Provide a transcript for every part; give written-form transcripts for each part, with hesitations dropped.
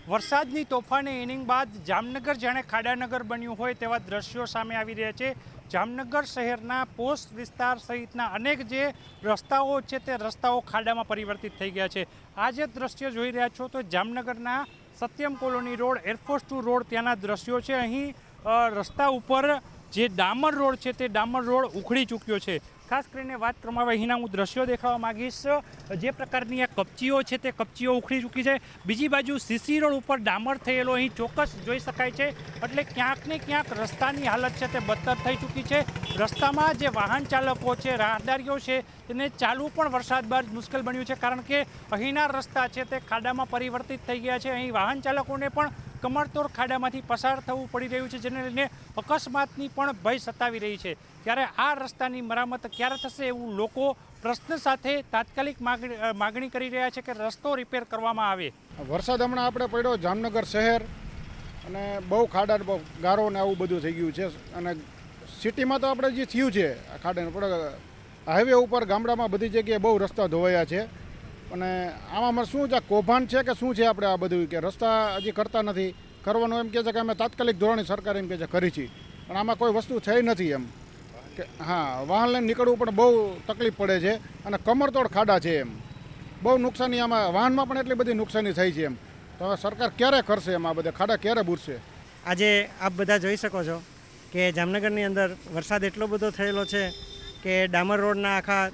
વરસાદની તોફાની ઇનિંગ બાદ જામનગર જાણે ખાડાનગર બન્યું હોય તેવા દ્રશ્યો સામે આવી રહ્યા છે। જામનગર શહેરના પોસ્ટ વિસ્તાર સહિતના અનેક જે રસ્તાઓ છે તે રસ્તાઓ ખાડામાં પરિવર્તિત થઈ ગયા છે। આ જે દ્રશ્ય જોઈ રહ્યા છો તો જામનગરના Satyam colony road, air force 2 road ત્યાંના દ્રશ્યો છે। અહીં રસ્તા ઉપર જે ડામર રોડ છે તે ડામર રોડ ઉખડી ચૂક્યો છે। ખાસ કરીને વાત કરવામાં આવે અહીંના હું દ્રશ્યો દેખાડવા માગીશ। જે પ્રકારની આ કપચીઓ છે તે કપચીઓ ઉખડી ચૂકી છે। બીજી બાજુ સીસી રોડ ઉપર ડામર થયેલો અહીં ચોક્કસ જોઈ શકાય છે। એટલે ક્યાંક ને ક્યાંક રસ્તાની હાલત છે તે બદતર થઈ ચૂકી છે। રસ્તામાં જે વાહન ચાલકો છે, રાહદારીઓ છે, તેને ચાલવું પણ વરસાદ બાદ મુશ્કેલ બન્યું છે, કારણ કે અહીંના રસ્તા છે તે ખાડામાં પરિવર્તિત થઈ ગયા છે। અહીં વાહન ચાલકોને પણ કમરતોડ ખાડામાંથી પસાર થવું પડી રહ્યું છે, જેને લઈને અકસ્માતની પણ ભય સતાવી રહી છે। ત્યારે આ રસ્તાની મરામત ક્યારે થશે એવું લોકો પ્રશ્ન સાથે તાત્કાલિક માગણી કરી રહ્યા છે કે રસ્તો રિપેર કરવામાં આવે। વરસાદ હમણાં આપણે પડ્યો જામનગર શહેર અને બહુ ખાડા ગારો ને આવું બધું થઈ ગયું છે। અને સિટીમાં તો આપણે જે થયું છે આ ખાડા પણ હાઈવે ઉપર ગામડામાં બધી જગ્યાએ બહુ રસ્તા ધોવાયા છે। અને આમાં શું છે, કૌભાંડ છે કે શું છે? આપણે આ બધું કે રસ્તા હજી કરતા નથી, કરવાનું એમ કહે છે કે અમે તાત્કાલિક ધોરણે સરકાર એમ કહે છે કરી છે, પણ આમાં કોઈ વસ્તુ થઈ નથી એમ કે હા વાહન લઈને નીકળવું પણ બહુ તકલીફ પડે છે અને કમરતોડ ખાડા છે એમ બહુ નુકસાની, આમાં વાહનમાં પણ એટલી બધી નુકસાની થઈ છે એમ। તો હવે સરકાર ક્યારે કરશે એમ, આ બધા ખાડા ક્યારે બૂરશે? આજે આપ બધા જોઈ શકો છો કે જામનગરની અંદર વરસાદ એટલો બધો થયેલો છે કે ડામર રોડના આખા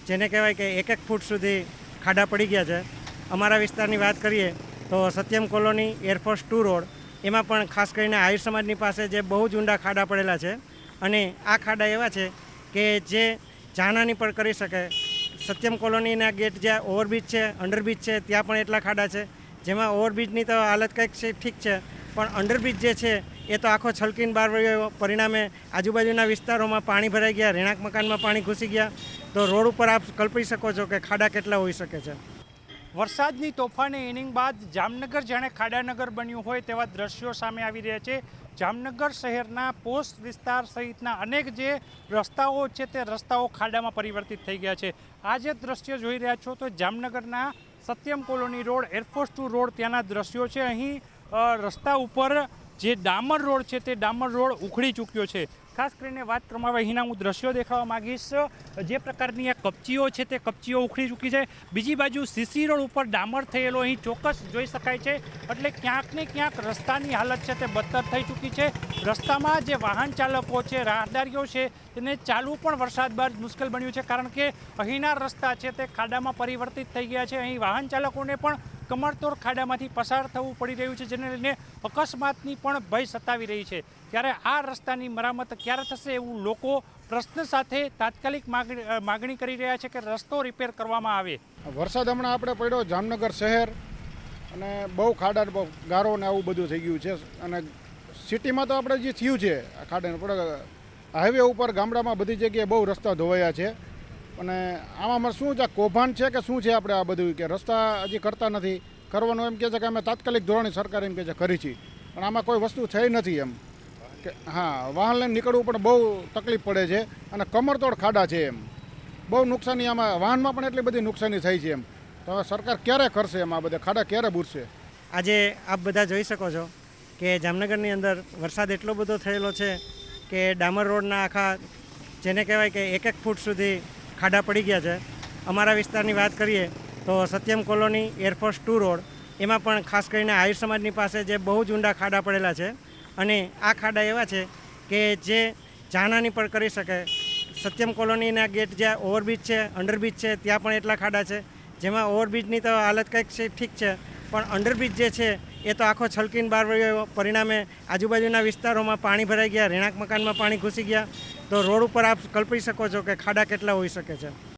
જેને કહેવાય કે 1-1 ફૂટ સુધી ખાડા પડી ગયા છે। અમારા વિસ્તારની વાત કરીએ તો સત્યમ કોલોની, એરફોર્સ 2 રોડ, એમાં પણ ખાસ કરીને આહિર સમાજની પાસે જે બહુ જ ઊંડા ખાડા પડેલા છે। અને આ ખાડા એવા છે કે જે જાનહાની પણ કરી શકે। સત્યમ કોલોનીના ગેટ જ્યાં ઓવરબ્રિજ છે, અંડરબ્રિજ છે, ત્યાં પણ એટલા ખાડા છે, જેમાં ઓવરબ્રિજની તો હાલત કંઈક છે ઠીક છે, પણ અંડરબ્રિજ જે છે એ તો આખો છલકીને બહાર વળ્યો। પરિણામે આજુબાજુના વિસ્તારોમાં પાણી ભરાઈ ગયા, રહેણાંક મકાનમાં પાણી ઘૂસી ગયા। તો રોડ ઉપર આપ કલ્પી શકો છો કે ખાડા કેટલા હોઈ શકે છે। વરસાદની તોફાની ઇનિંગ બાદ જામનગર જાણે ખાડાનગર બન્યું હોય તેવા દ્રશ્યો સામે આવી રહ્યા છે। જામનગર શહેરના પોસ્ટ વિસ્તાર સહિતના અનેક જે રસ્તાઓ છે તે રસ્તાઓ ખાડામાં પરિવર્તિત થઈ ગયા છે। આ જે દ્રશ્ય જોઈ રહ્યા છો તો જામનગરના Satyam colony road, air force 2 road ત્યાંના દ્રશ્યો છે। અહીં રસ્તા ઉપર જે ડામર રોડ છે તે ડામર રોડ ઉખડી ચૂક્યો છે। ખાસ કરીને વાત કરવામાં આવે અહીંના હું દ્રશ્યો દેખાડવા માગીશ। જે પ્રકારની આ કપચીઓ છે તે કપચીઓ ઉખડી ચૂકી છે। બીજી બાજુ સીસી રોડ ઉપર ડામર થયેલો અહીં ચોક્કસ જોઈ શકાય છે। એટલે ક્યાંક ને ક્યાંક રસ્તાની હાલત છે તે બદતર થઈ ચૂકી છે। રસ્તામાં જે વાહન ચાલકો છે, રાહદારીઓ છે, તેને ચાલવું પણ વરસાદ બાદ મુશ્કેલ બન્યું છે, કારણ કે અહીંના રસ્તા છે તે ખાડામાં પરિવર્તિત થઈ ગયા છે। અહીં વાહન ચાલકોને પણ કમરતોડ ખાડામાંથી પસાર થવું પડી રહ્યું છે, જેને લઈને અકસ્માતની પણ ભય સતાવી રહી છે। ત્યારે આ રસ્તાની મરામત ક્યારે થશે એવું લોકો પ્રશ્ન સાથે તાત્કાલિક માગણી કરી રહ્યા છે કે રસ્તો રિપેર કરવામાં આવે। વરસાદ હમણાં આપણે પડ્યો જામનગર શહેર અને બહુ ખાડા ગારો ને આવું બધું થઈ ગયું છે। અને સિટીમાં તો આપણે જે થયું છે આ ખાડા પણ હાઈવે ઉપર ગામડામાં બધી જગ્યાએ બહુ રસ્તા ધોવાયા છે। અને આમાં શું છે, કૌભાંડ છે કે શું છે? આપણે આ બધું કે રસ્તા હજી કરતા નથી, કરવાનું એમ કહે છે કે અમે તાત્કાલિક ધોરણે સરકાર એમ કહે છે કરી છે, પણ આમાં કોઈ વસ્તુ થઈ નથી એમ કે હા વાહન લઈને નીકળવું પણ બહુ તકલીફ પડે છે અને કમરતોડ ખાડા છે એમ બહુ નુકસાની, આમાં વાહનમાં પણ એટલી બધી નુકસાની થઈ છે એમ। તો હવે સરકાર ક્યારે કરશે એમ, આ બધા ખાડા ક્યારે બૂરશે? આજે આપ બધા જોઈ શકો છો કે જામનગરની અંદર વરસાદ એટલો બધો થયેલો છે કે ડામર રોડના આખા જેને કહેવાય કે 1-1 ફૂટ સુધી ખાડા પડી ગયા છે। અમારા વિસ્તારની વાત કરીએ તો સત્યમ કોલોની, એરફોર્સ 2 રોડ, એમાં પણ ખાસ કરીને આહિર સમાજની પાસે જે બહુ જ ઊંડા ખાડા પડેલા છે। અને આ ખાડા એવા છે કે જે જાનહાની પણ કરી શકે। સત્યમ કોલોનીના ગેટ જ્યાં ઓવરબ્રિજ છે, અંડરબ્રિજ છે, ત્યાં પણ એટલા ખાડા છે, જેમાં ઓવરબ્રિજની તો હાલત કંઈક છે ઠીક છે, પણ અંડરબ્રિજ જે છે એ તો આખો છલકીને બહાર વળ્યો। પરિણામે આજુબાજુના વિસ્તારોમાં પાણી ભરાઈ ગયા, રહેણાંક મકાનમાં પાણી ઘૂસી ગયા। તો રોડ ઉપર આપ કલ્પી શકો છો કે ખાડા કેટલા હોઈ શકે છે।